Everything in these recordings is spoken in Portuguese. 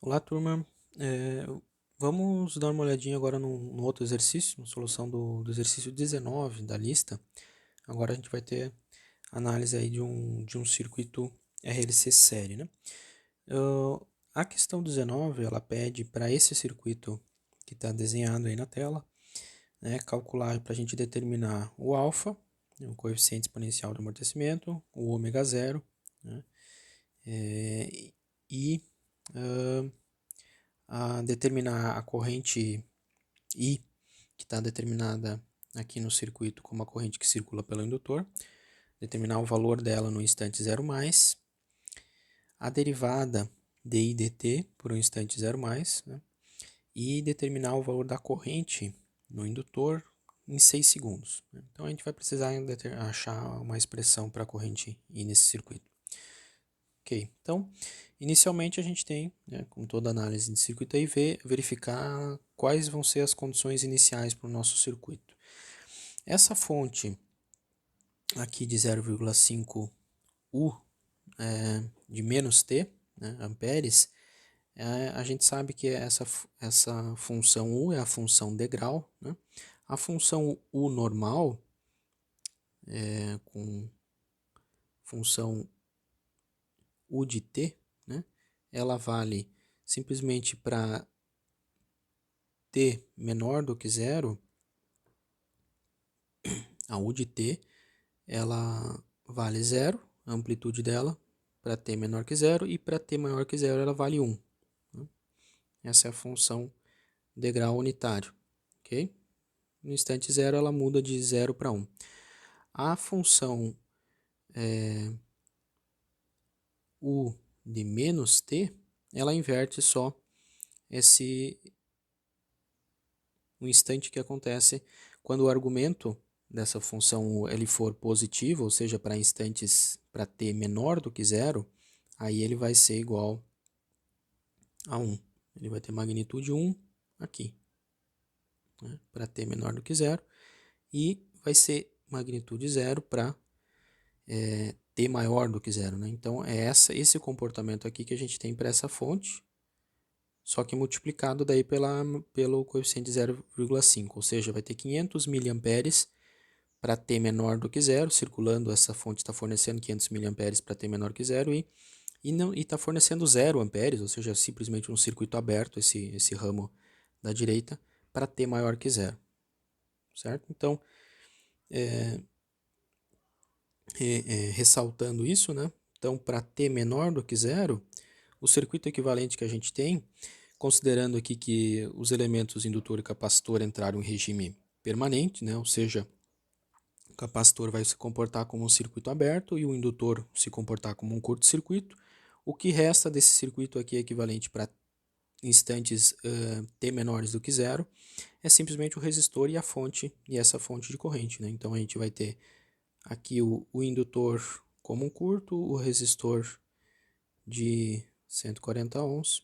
Olá, turma. É, Vamos dar uma olhadinha agora no outro exercício, na solução do exercício 19 da lista. Agora a gente vai ter análise aí de um circuito RLC série, né? A questão 19, ela pede para esse circuito que está desenhado aí na tela, né, calcular para a gente determinar o alfa, né, o coeficiente exponencial do amortecimento, o ômega zero, né, e a determinar a corrente I, que está determinada aqui no circuito como a corrente que circula pelo indutor, determinar o valor dela no instante 0 mais, a derivada dI dt por um instante 0 mais, né, e determinar o valor da corrente no indutor em 6 segundos. Então a gente vai precisar achar uma expressão para a corrente I nesse circuito. Ok, então inicialmente a gente tem, né, como toda análise de circuito aí, verificar quais vão ser as condições iniciais para o nosso circuito. Essa fonte aqui de 0,5 U de menos T, né, amperes, a gente sabe que essa função U é a função degrau, né? A função U normal, com função U de T, né, ela vale simplesmente para T menor do que zero, a U de T, ela vale zero, a amplitude dela, para T menor que zero, e para T maior que zero ela vale 1. Essa é a função degrau unitário, ok? No instante zero ela muda de 0 para 1. A função U de menos T, ela inverte só o instante que acontece quando o argumento dessa função ele for positivo, ou seja, para instantes para t menor do que zero, aí ele vai ser igual a 1. Ele vai ter magnitude 1 aqui, né, para t menor do que zero, e vai ser magnitude 0 para t maior do que zero. Né? Então, é esse comportamento aqui que a gente tem para essa fonte, só que multiplicado daí pelo coeficiente de 0,5, ou seja, vai ter 500 miliamperes para t menor do que zero, circulando, essa fonte está fornecendo 500 miliamperes para t menor que zero e está fornecendo 0 amperes, ou seja, simplesmente um circuito aberto, esse ramo da direita, para t maior que zero, certo? Então, ressaltando isso, né? Então, para t menor do que zero, o circuito equivalente que a gente tem, considerando aqui que os elementos indutor e capacitor entraram em regime permanente, né? Ou seja, o capacitor vai se comportar como um circuito aberto e o indutor se comportar como um curto-circuito. O que resta desse circuito aqui equivalente para instantes t menores do que zero é simplesmente o resistor e a fonte, e essa fonte de corrente. Né? Então a gente vai ter aqui o indutor como um curto, o resistor de 140 ohms,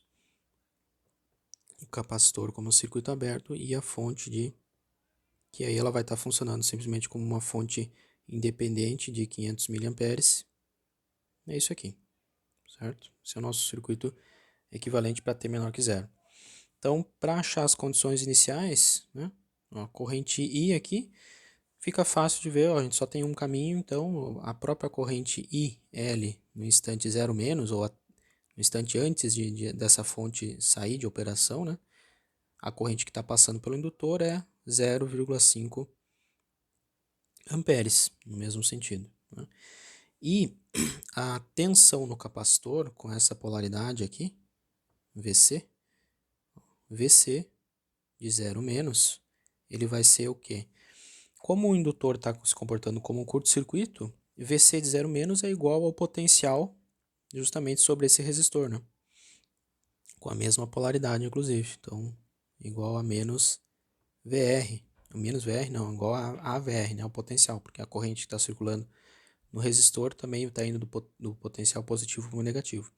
o capacitor como um circuito aberto e a fonte que aí ela vai estar funcionando simplesmente como uma fonte independente de 500 miliamperes. É isso aqui, certo? Esse é o nosso circuito equivalente para T menor que zero. Então, para achar as condições iniciais, né, a corrente I aqui, fica fácil de ver, ó, a gente só tem um caminho, então a própria corrente IL no instante 0 menos, ou no instante antes dessa fonte sair de operação, né, a corrente que está passando pelo indutor é 0,5 amperes, no mesmo sentido. Né? E a tensão no capacitor, com essa polaridade aqui, VC de 0 menos, ele vai ser o quê? Como o indutor está se comportando como um curto-circuito, VC de 0 menos é igual ao potencial justamente sobre esse resistor, né? Com a mesma polaridade, inclusive. Então, igual a menos VR. Menos VR não, igual a VR, né? O potencial, porque a corrente que está circulando no resistor também está indo do potencial positivo para o negativo.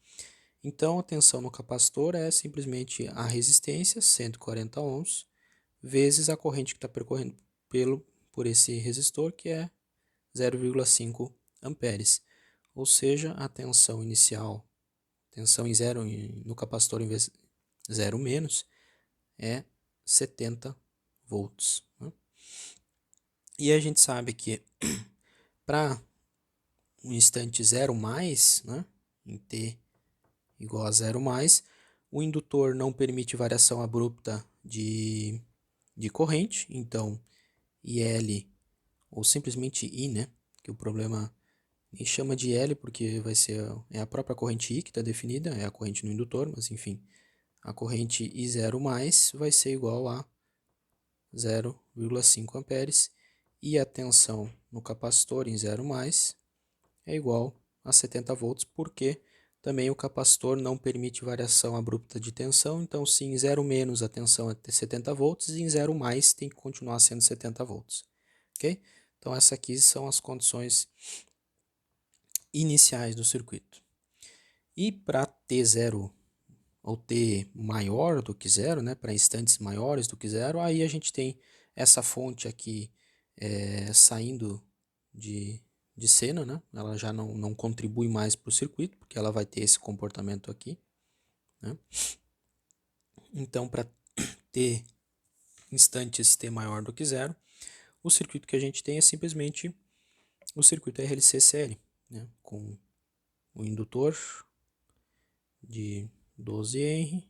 Então, a tensão no capacitor é simplesmente a resistência, 140 ohms, vezes a corrente que está percorrendo por esse resistor, que é 0,5 amperes. Ou seja, a tensão inicial, tensão em zero no capacitor 0 menos, é 70 volts. Né? E a gente sabe que para um instante 0 mais, né, em t igual a 0 mais, o indutor não permite variação abrupta de corrente, então IL, ou simplesmente I, né, que o problema nem chama de L porque vai ser a própria corrente I que está definida, é a corrente no indutor, mas enfim, a corrente I0 mais vai ser igual a 0,5 amperes e a tensão no capacitor em 0 mais é igual a 70 volts, porque também o capacitor não permite variação abrupta de tensão, então se em 0 menos a tensão é 70 volts, e em 0 mais tem que continuar sendo 70 volts. Ok? Então essas aqui são as condições iniciais do circuito. E para T0 ou T maior do que zero, né, para instantes maiores do que zero, aí a gente tem essa fonte aqui saindo de cena, né? Ela já não contribui mais para o circuito, porque ela vai ter esse comportamento aqui. Né? Então, para ter instantes t maior do que zero, o circuito que a gente tem é simplesmente o circuito RLC-CL, né? Com o indutor de 12 Henry,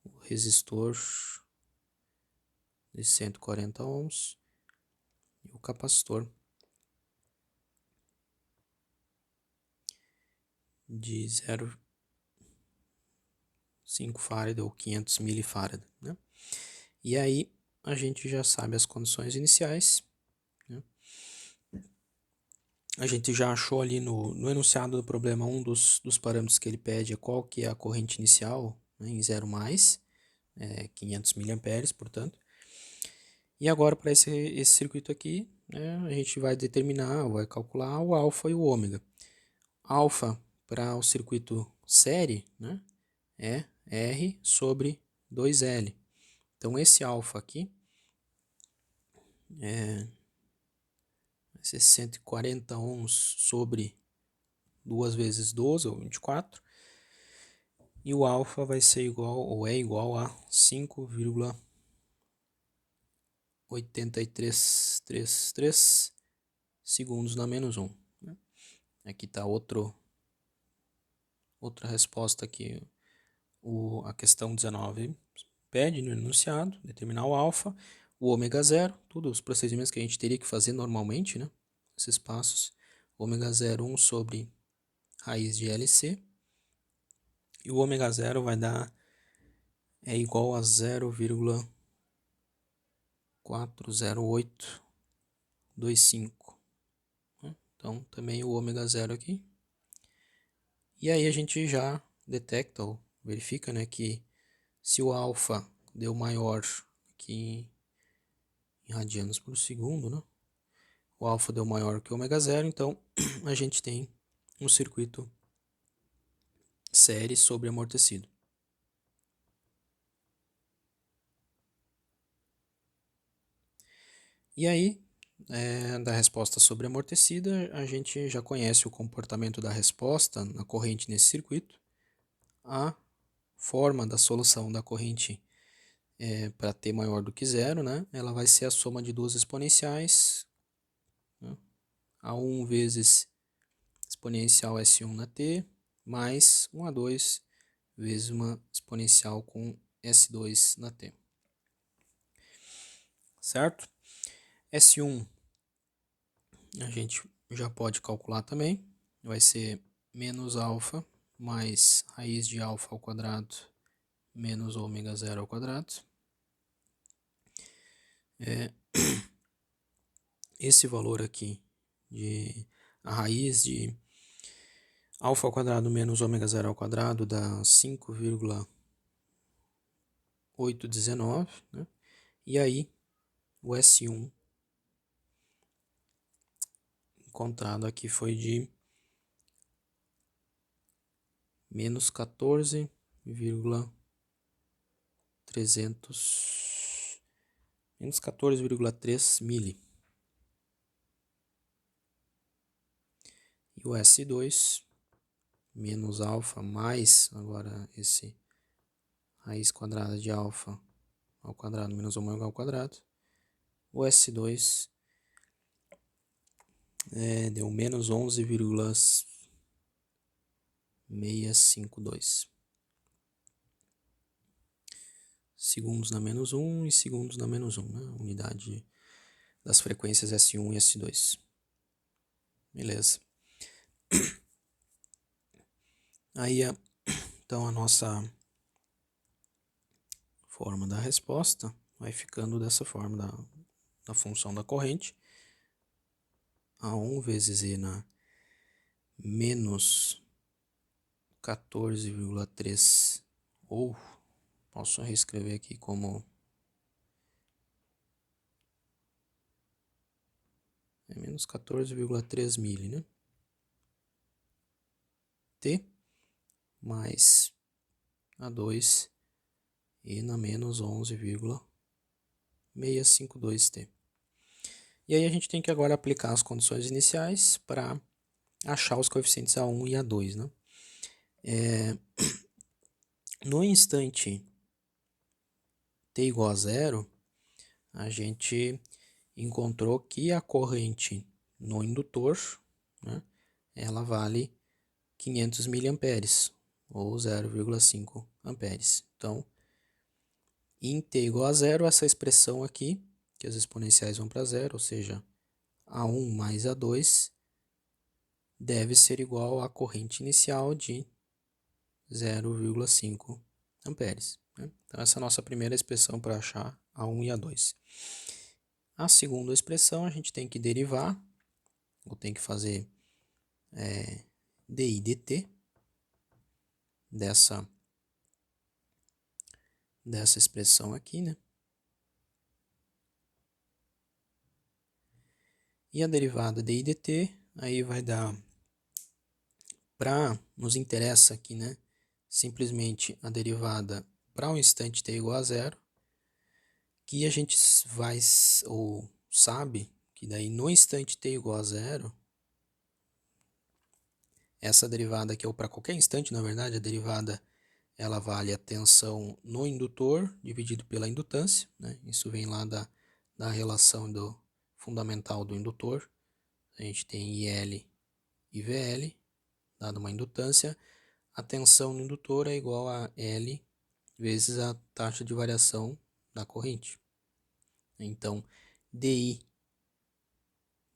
o resistor de 140 ohms e o capacitor de 0,5 farad ou 500 milifarad, né? E aí a gente já sabe as condições iniciais, né? A gente já achou ali no enunciado do problema um dos parâmetros que ele pede é qual que é a corrente inicial, né, em 0 mais, 500 miliamperes, portanto. E agora para esse circuito aqui, né, a gente vai determinar, vai calcular o alfa e o ômega. Alfa para o circuito série, né, é R sobre 2L. Então esse alfa aqui vai ser 140 ohms sobre 2 vezes 12, ou 24. E o alfa vai ser igual, ou é igual a 5,8333 segundos na menos 1. Né? Aqui está outra resposta que a questão 19 pede no enunciado, determinar o alfa, o ômega zero, todos os procedimentos que a gente teria que fazer normalmente, né? Esses passos. Ômega zero 1 sobre raiz de LC. E o ômega zero vai dar igual a 0,40825. Né? Então, também o ômega zero aqui. E aí a gente já detecta ou verifica, né, que se o alfa deu maior que em radianos por segundo, né? O alfa deu maior que o ômega zero, então a gente tem um circuito série sobre amortecido. E aí, da resposta sobre amortecida, a gente já conhece o comportamento da resposta na corrente nesse circuito. A forma da solução da corrente para t maior do que zero, né? Ela vai ser a soma de duas exponenciais, né? A1 vezes exponencial S1 na t, mais 1 a 2 vezes uma exponencial com S2 na t. Certo? S1 a gente já pode calcular também. Vai ser menos alfa mais raiz de alfa ao quadrado menos ômega zero ao quadrado. Esse valor aqui, a raiz de alfa ao quadrado menos ômega zero ao quadrado dá 5,819, né? E aí o S1 encontrado aqui foi de menos 14,3 mili. E o S2 menos alfa mais agora esse raiz quadrada de alfa ao quadrado menos ômega ao quadrado. O S2 deu menos 11,652 segundos na menos 1 e segundos na menos 1, né? Unidade das frequências S1 e S2. Beleza. Aí, então, a nossa forma da resposta vai ficando dessa forma da função da corrente. A1 vezes E na menos 14,3, ou posso reescrever aqui como menos 14,3 mili, né? T mais A2 E na menos 11,652T. E aí a gente tem que agora aplicar as condições iniciais para achar os coeficientes A1 e A2, né? No instante t igual a zero, a gente encontrou que a corrente no indutor, né, ela vale 500 miliamperes, ou 0,5 amperes. Então, em t igual a zero, essa expressão aqui, que as exponenciais vão para zero, ou seja, A1 mais A2, deve ser igual à corrente inicial de 0,5 amperes. Né? Então, essa é a nossa primeira expressão para achar A1 e A2. A segunda expressão a gente tem que derivar, ou tem que fazer dI dt dessa expressão aqui, né? E a derivada dI dt, aí vai dar, nos interessa aqui, né? Simplesmente a derivada para um instante t igual a zero, que a gente vai, ou sabe, que daí no instante t igual a zero, essa derivada aqui, ou para qualquer instante, na verdade, a derivada ela vale a tensão no indutor dividido pela indutância, né? Isso vem lá da relação fundamental do indutor. A gente tem IL e VL, dada uma indutância. A tensão no indutor é igual a L vezes a taxa de variação da corrente. Então, DI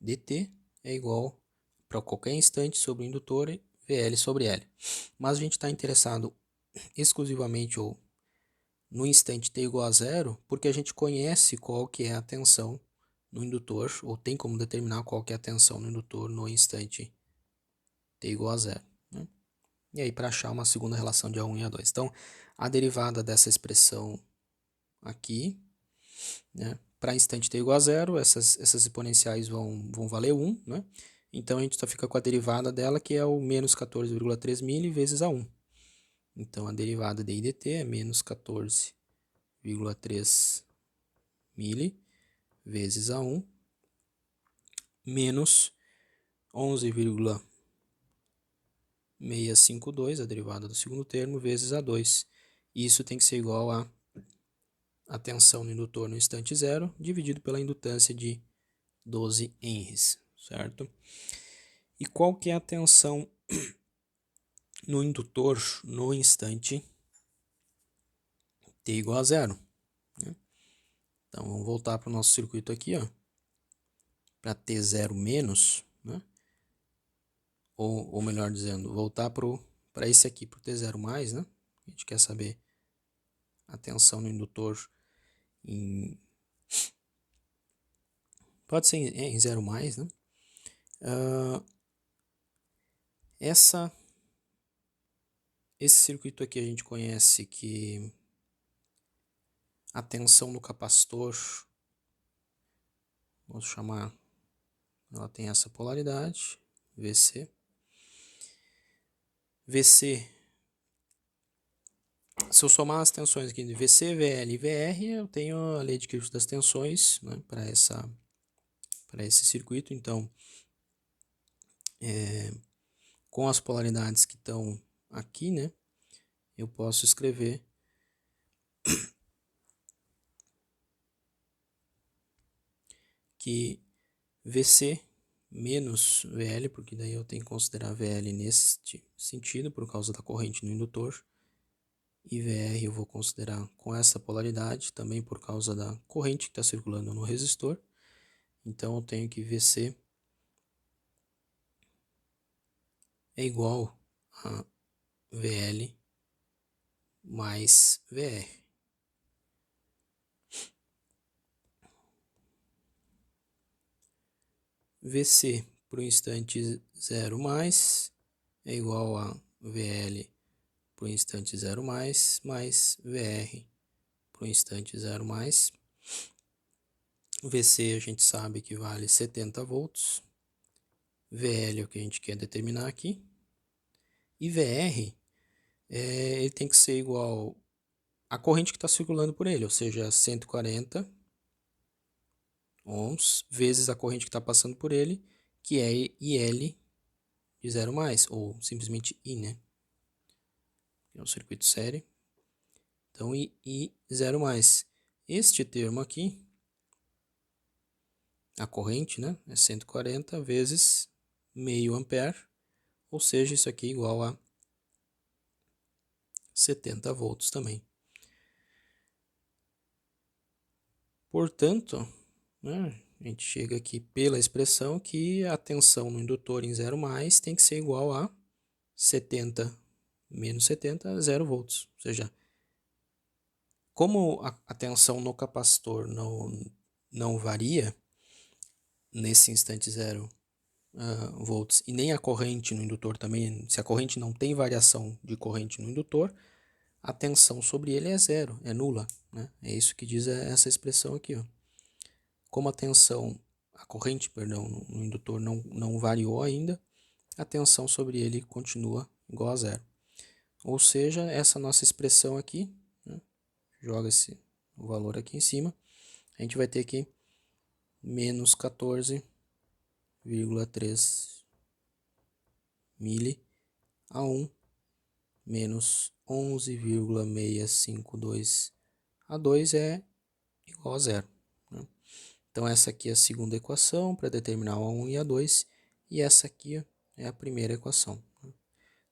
dt é igual para qualquer instante sobre o indutor VL sobre L. Mas a gente está interessado exclusivamente ou no instante t igual a zero, porque a gente conhece qual que é a tensão no indutor, ou tem como determinar qual que é a tensão no indutor no instante t igual a zero. Né? E aí, para achar uma segunda relação de A1 e A2. Então, a derivada dessa expressão aqui, né, para instante t igual a zero, essas exponenciais vão valer 1, né? Então, a gente só fica com a derivada dela, que é o menos 14,3 mili vezes A1. Então, a derivada de I dt é menos 14,3 mili vezes A1 menos 11,652, a derivada do segundo termo, vezes A2. Isso tem que ser igual a tensão no indutor no instante zero, dividido pela indutância de 12 henries, certo? E qual que é a tensão no indutor no instante t igual a zero? Né? Então, vamos voltar para o nosso circuito aqui, ó, para T0 menos, né? Ou melhor dizendo, voltar para esse aqui, para o T0 mais, né? A gente quer saber a tensão no indutor pode ser em 0 mais, né? Esse circuito aqui a gente conhece que a tensão no capacitor, vamos chamar, ela tem essa polaridade, VC. VC, se eu somar as tensões aqui de VC, VL e VR, eu tenho a lei de Kirchhoff das tensões, né, para esse circuito. Então, com as polaridades que estão aqui, né, eu posso escrever que VC menos VL, porque daí eu tenho que considerar VL neste sentido, por causa da corrente no indutor, e VR eu vou considerar com essa polaridade, também por causa da corrente que está circulando no resistor. Então eu tenho que VC é igual a VL mais VR. VC para o instante 0 mais é igual a VL para o instante 0 mais VR para o instante 0 mais. VC a gente sabe que vale 70 volts. VL é o que a gente quer determinar aqui. E VR ele tem que ser igual à corrente que está circulando por ele, ou seja, 140 ohms vezes a corrente que está passando por ele, que é IL de 0 mais, ou simplesmente I, né? É o circuito série. Então, I 0 mais. Este termo aqui, a corrente, né, é 140 vezes meio ampere, ou seja, isso aqui é igual a 70 volts também. Portanto, né, a gente chega aqui pela expressão que a tensão no indutor em 0 mais tem que ser igual a 70 menos 70, 0 volts. Ou seja, como a tensão no capacitor não varia nesse instante 0 volts e nem a corrente no indutor também, se a corrente não tem variação de corrente no indutor, a tensão sobre ele é zero, é nula, né? É isso que diz essa expressão aqui, ó. Como a corrente, perdão, no indutor não variou ainda, a tensão sobre ele continua igual a zero. Ou seja, essa nossa expressão aqui, né, joga o valor aqui em cima, a gente vai ter aqui menos 14,3 mili a 1 menos 11,652 a 2 é igual a zero, né? Então essa aqui é a segunda equação para determinar o A1 e A2, e essa aqui é a primeira equação, né?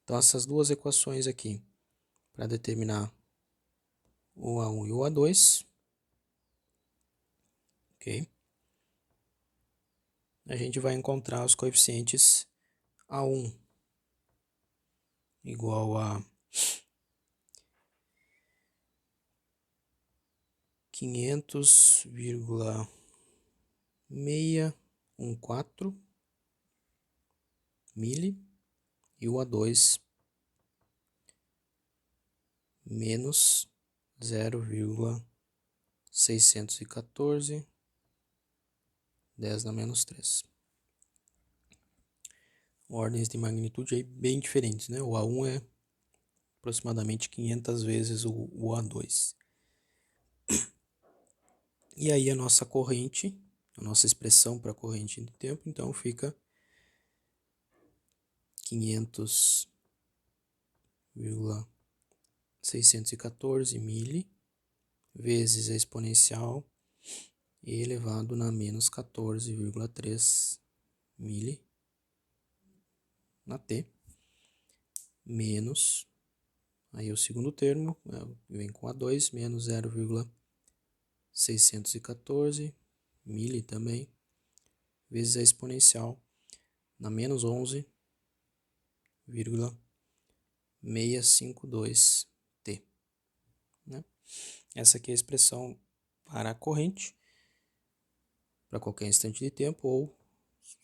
Então essas duas equações aqui para determinar o A1 e o A2, ok? A gente vai encontrar os coeficientes A1 igual a 500,614 mili e o A2 menos 0,614, 10 na menos 3. Ordens de magnitude aí bem diferentes, né? O A1 é aproximadamente 500 vezes o A2. E aí a nossa corrente, a nossa expressão para a corrente de tempo, então fica 500,614 mili vezes a exponencial e elevado na menos 14,3 mili na t, menos, aí o segundo termo vem com A2, menos 0,614 mili também, vezes a exponencial na menos 11,652t, né? Essa aqui é a expressão para a corrente, para qualquer instante de tempo, ou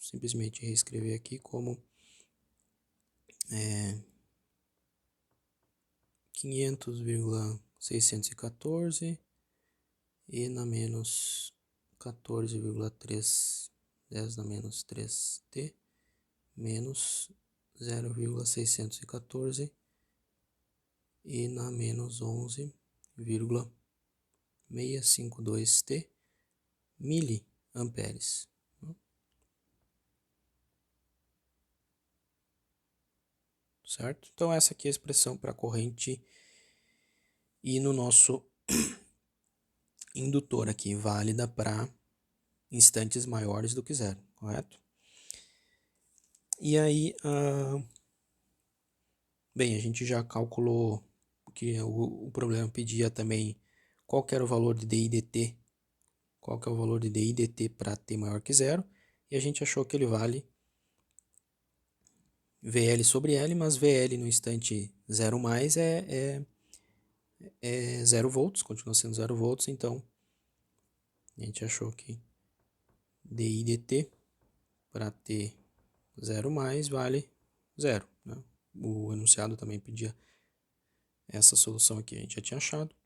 simplesmente reescrever aqui como 500,614 e na menos 14,3, 10 na menos 3t, menos 0,614 e na menos 11,652t miliamperes. Certo? Então essa aqui é a expressão para a corrente, e no nosso indutor aqui válida para instantes maiores do que zero, correto? E aí, bem, a gente já calculou que o problema pedia também qual que era o valor de DI dt, qual que é o valor de DI dt para t maior que zero, e a gente achou que ele vale VL sobre L, mas VL no instante 0 mais é 0 volts, continua sendo 0 volts, então a gente achou que DI dt para t 0 mais vale 0, né? O enunciado também pedia essa solução aqui, a gente já tinha achado.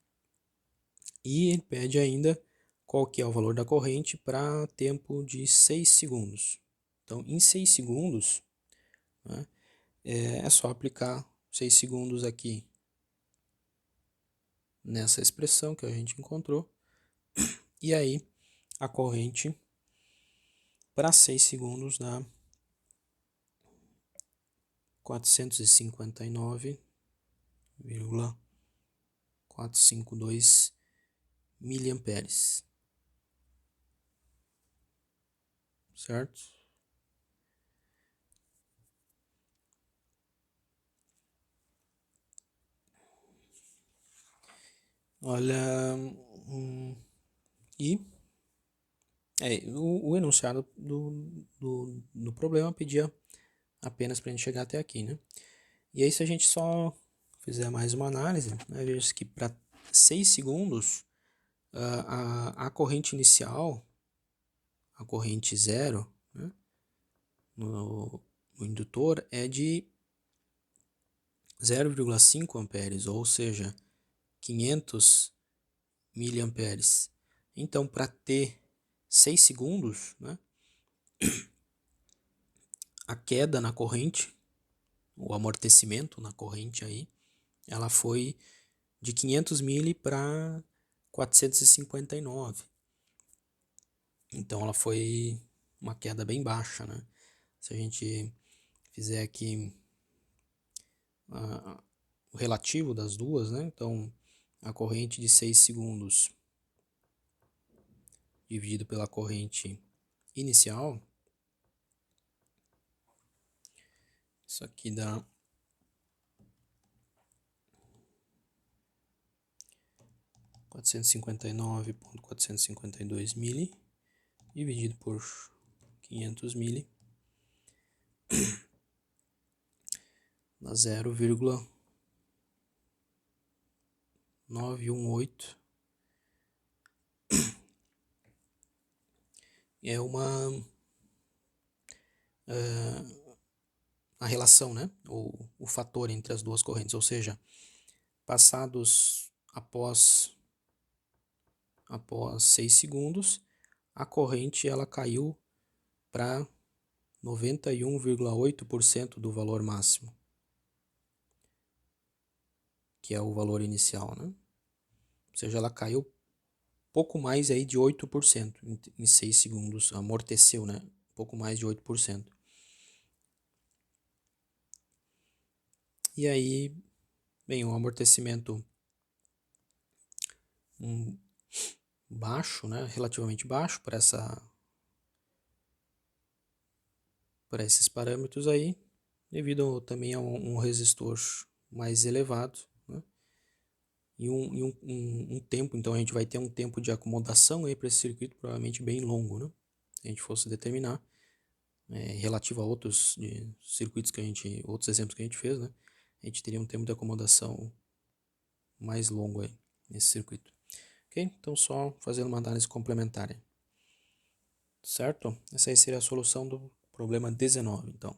E ele pede ainda qual que é o valor da corrente para tempo de 6 segundos. Então, em 6 segundos, né, é só aplicar 6 segundos aqui nessa expressão que a gente encontrou. E aí, a corrente para 6 segundos dá 459,452 miliamperes, certo? Olha, e o enunciado do problema pedia apenas para a gente chegar até aqui, né? E aí, se a gente só fizer mais uma análise, né, veja que para 6 segundos, a corrente inicial, a corrente zero, né, no indutor é de 0,5 amperes, ou seja, 500 miliamperes. Então, para ter 6 segundos, né, a queda na corrente, o amortecimento na corrente aí, ela foi de 500 mili para 459. Então ela foi uma queda bem baixa, né? Se a gente fizer aqui o relativo das duas, né? Então a corrente de 6 segundos dividido pela corrente inicial, isso aqui dá 459,452 mili dividido por 500 mili dá 0,918. É a relação, né? O fator entre as duas correntes, ou seja, passados após 6 segundos, a corrente ela caiu para 91,8% do valor máximo, que é o valor inicial, né? Ou seja, ela caiu pouco mais aí de 8% em 6 segundos, amorteceu, né? Pouco mais de 8%. E aí, bem, um amortecimento baixo, né? Relativamente baixo para esses parâmetros aí, devido também a um resistor mais elevado, né? E um tempo, então a gente vai ter um tempo de acomodação aí para esse circuito provavelmente bem longo, né? Se a gente fosse determinar, relativo a outros circuitos outros exemplos que a gente fez, né? A gente teria um tempo de acomodação mais longo aí nesse circuito. Ok? Então só fazendo uma análise complementar aí. Certo? Essa aí seria a solução do problema 19, então.